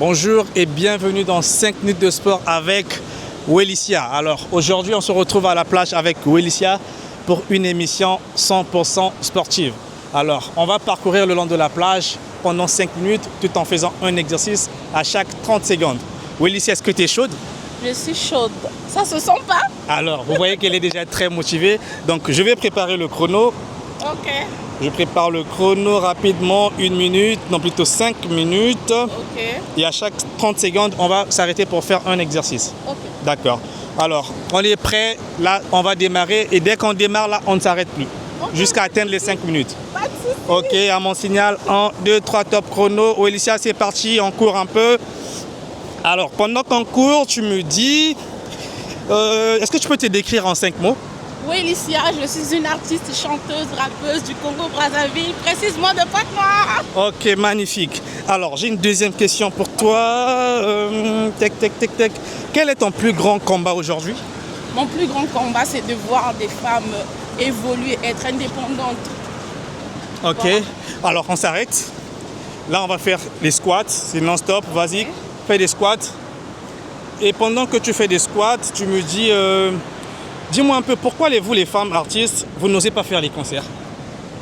Bonjour et bienvenue dans 5 minutes de sport avec Wellicia. Alors aujourd'hui on se retrouve à la plage avec Wellicia pour une émission 100% sportive. Alors on va parcourir le long de la plage pendant 5 minutes tout en faisant un exercice à chaque 30 secondes. Wellicia, est-ce que tu es chaude? Je suis chaude. Ça se sent pas? Alors vous voyez qu'elle est déjà très motivée. Donc je vais préparer le chrono. Ok. Je prépare le chrono rapidement, 1 minute, non plutôt 5 minutes. Ok. Et à chaque 30 secondes, on va s'arrêter pour faire un exercice. Ok. D'accord. Alors, on est prêt. Là, on va démarrer. Et dès qu'on démarre, là, on ne s'arrête plus. Okay. Jusqu'à atteindre les 5 minutes. Pas de soucis. Ok, à mon signal, 1, 2, 3, top chrono. Wellicia, c'est parti, on court un peu. Alors, pendant qu'on court, tu me dis... est-ce que tu peux te décrire en 5 mots? Wellicia, je suis une artiste, chanteuse, rappeuse du Congo-Brazzaville, précisément de Pointe-Noire. Ok, magnifique. Alors, j'ai une deuxième question pour toi. Tac. Quel est ton plus grand combat aujourd'hui? Mon plus grand combat, c'est de voir des femmes évoluer, être indépendantes. Ok. Voilà. Alors, on s'arrête. Là, on va faire les squats. C'est non-stop. Vas-y, Ok. fais des squats. Et pendant que tu fais des squats, tu me dis... dis-moi un peu, pourquoi vous, les femmes artistes, vous n'osez pas faire les concerts?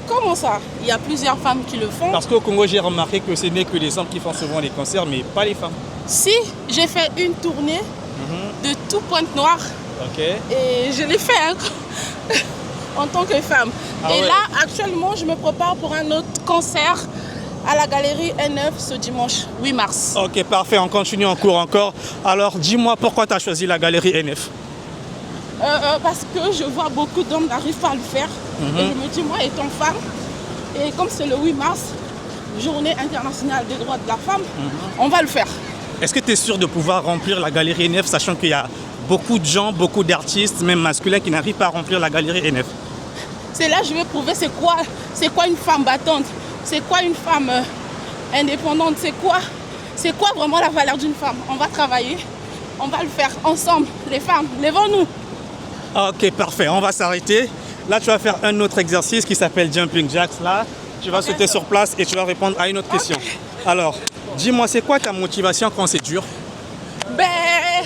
Comment ça? Il y a plusieurs femmes qui le font. Parce qu'au Congo, j'ai remarqué que ce n'est que les hommes qui font souvent les concerts, mais pas les femmes. Si, j'ai fait une tournée de tout Pointe-Noire Ok. et je l'ai fait hein, en tant que femme. Ah et ouais. là, actuellement, je me prépare pour un autre concert à la galerie N9 ce dimanche 8 mars. Ok, parfait, on continue, on court encore. Alors, dis-moi pourquoi tu as choisi la galerie NF? Parce que je vois beaucoup d'hommes n'arrivent pas à le faire. Et je me dis, moi étant femme, et comme c'est le 8 mars, journée internationale des droits de la femme, on va le faire. Est-ce que tu es sûr de pouvoir remplir la galerie NF, sachant qu'il y a beaucoup de gens, beaucoup d'artistes, même masculins, qui n'arrivent pas à remplir la galerie NF? C'est là que je vais prouver c'est quoi une femme battante, c'est quoi une femme indépendante, c'est quoi vraiment la valeur d'une femme. On va travailler, on va le faire ensemble, les femmes, levons-nous. Ok, parfait, on va s'arrêter. Là, tu vas faire un autre exercice qui s'appelle Jumping Jacks. Là, tu vas sauter sur place et tu vas répondre à une autre question. Alors, dis-moi, c'est quoi ta motivation quand c'est dur? Ben...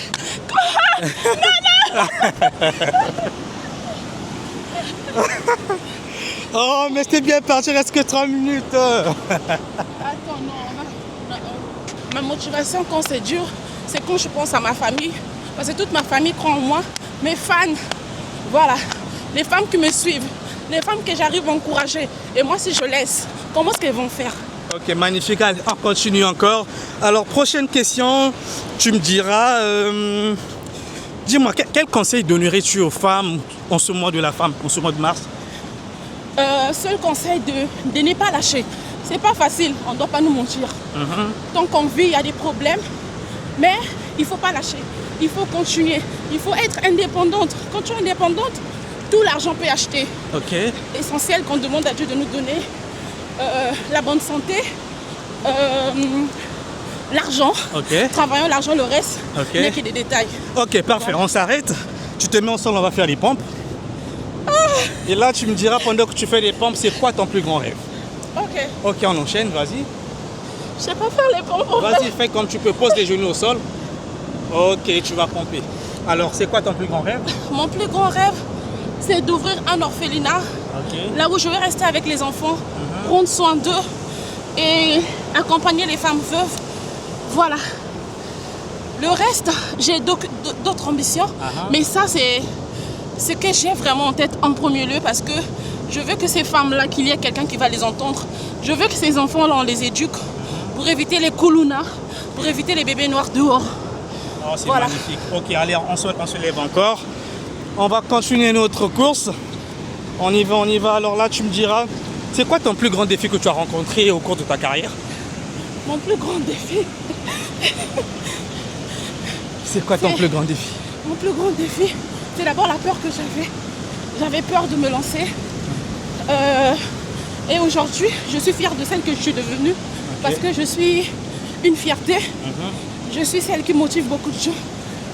Oh, mais c'est bien parti, il reste que 3 minutes. Attends, non. Ma motivation quand c'est dur, c'est quand je pense à ma famille. Parce que toute ma famille croit en moi. Mes fans, voilà. Les femmes qui me suivent. Les femmes que j'arrive à encourager. Et moi, si je laisse, comment est-ce qu'elles vont faire? Ok, magnifique. Allez, on continue encore. Alors, prochaine question, tu me diras... dis-moi, quel conseil donnerais-tu aux femmes en ce mois de la femme, en ce mois de mars? Seul conseil de ne pas lâcher. C'est pas facile, on ne doit pas nous mentir. Tant qu'on vit, il y a des problèmes. Mais il ne faut pas lâcher. Il faut continuer. Il faut être indépendante. Quand tu es indépendante, tout l'argent peut acheter. Ok. L'essentiel qu'on demande à Dieu de nous donner, la bonne santé, l'argent. Ok. Travaillons l'argent, le reste Ok. n'est que des détails. Ok, parfait. On s'arrête. Tu te mets ensemble, on va faire les pompes. Et là, tu me diras pendant que tu fais les pompes, c'est quoi ton plus grand rêve? Ok. Ok, on enchaîne, vas-y. Je sais pas faire les pompes. Vas-y, fais comme tu peux, pose les genoux au sol. Ok, tu vas pomper. Alors, c'est quoi ton plus grand rêve? Mon plus grand rêve, c'est d'ouvrir un orphelinat. Ok. Là où je vais rester avec les enfants, prendre soin d'eux et accompagner les femmes veuves. Voilà. Le reste, j'ai d'autres ambitions, mais ça, c'est ce que j'ai vraiment en tête en premier lieu parce que je veux que ces femmes-là, qu'il y ait quelqu'un qui va les entendre. Je veux que ces enfants-là, on les éduque pour éviter les koulounas, pour éviter les bébés noirs dehors. Oh, c'est Voilà. magnifique. Ok, allez, on se lève encore. On va continuer notre course. On y va. Alors là, tu me diras, c'est quoi ton plus grand défi que tu as rencontré au cours de ta carrière? Mon plus grand défi, C'est quoi ton plus grand défi? mon plus grand défi, c'est d'abord la peur que j'avais. J'avais peur de me lancer. Et aujourd'hui, je suis fière de celle que je suis devenue. Parce que je suis une fierté. Je suis celle qui motive beaucoup de gens.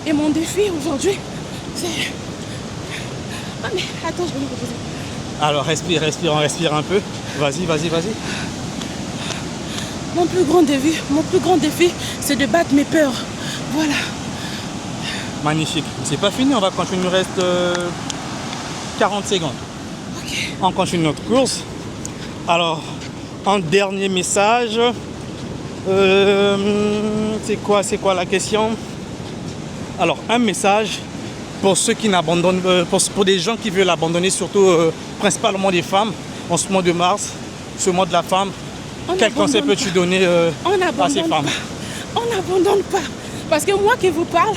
Et mon défi aujourd'hui, c'est... Ah mais attends, je vais me reposer. Alors respire, on respire un peu. Vas-y. Mon plus grand défi, c'est de battre mes peurs. Voilà. Magnifique. C'est pas fini, on va continuer, il nous reste 40 secondes. Ok. On continue notre course. Alors, un dernier message. C'est quoi la question? Alors, un message pour ceux qui n'abandonnent, pour des gens qui veulent abandonner, surtout principalement des femmes, en ce mois de mars, ce mois de la femme. Quel conseil peux-tu donner à ces femmes? On n'abandonne pas. Parce que moi qui vous parle,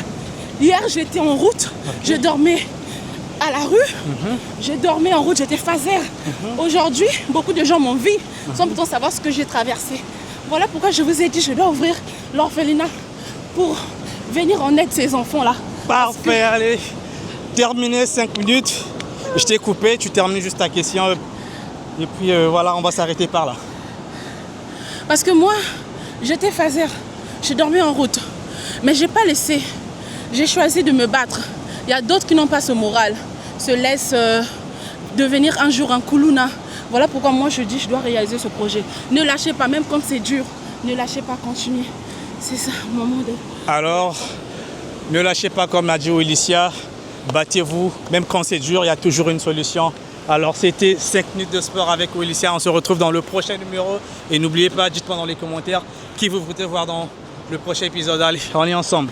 hier j'étais en route, je dormais à la rue, je dormais en route, j'étais phaser. Aujourd'hui, beaucoup de gens m'ont vu sans pourtant savoir ce que j'ai traversé. Voilà pourquoi je vous ai dit, je dois ouvrir l'orphelinat pour venir en aide ces enfants-là. Parfait, allez. Terminé 5 minutes. Je t'ai coupé, tu termines juste ta question. Et puis voilà, on va s'arrêter par là. Parce que moi, j'étais phaser, je dormais en route. Mais je n'ai pas laissé. J'ai choisi de me battre. Il y a d'autres qui n'ont pas ce moral, se laissent devenir un jour un koulouna. Voilà pourquoi moi je dis je dois réaliser ce projet. Ne lâchez pas, même quand c'est dur. Ne lâchez pas, continuez. C'est ça, mon moment de... Alors, ne lâchez pas comme l'a dit Welicia. Battez-vous, même quand c'est dur, il y a toujours une solution. Alors c'était 5 minutes de sport avec Welicia. On se retrouve dans le prochain numéro. Et n'oubliez pas, dites-moi dans les commentaires qui vous voulez voir dans le prochain épisode. Allez, on est ensemble.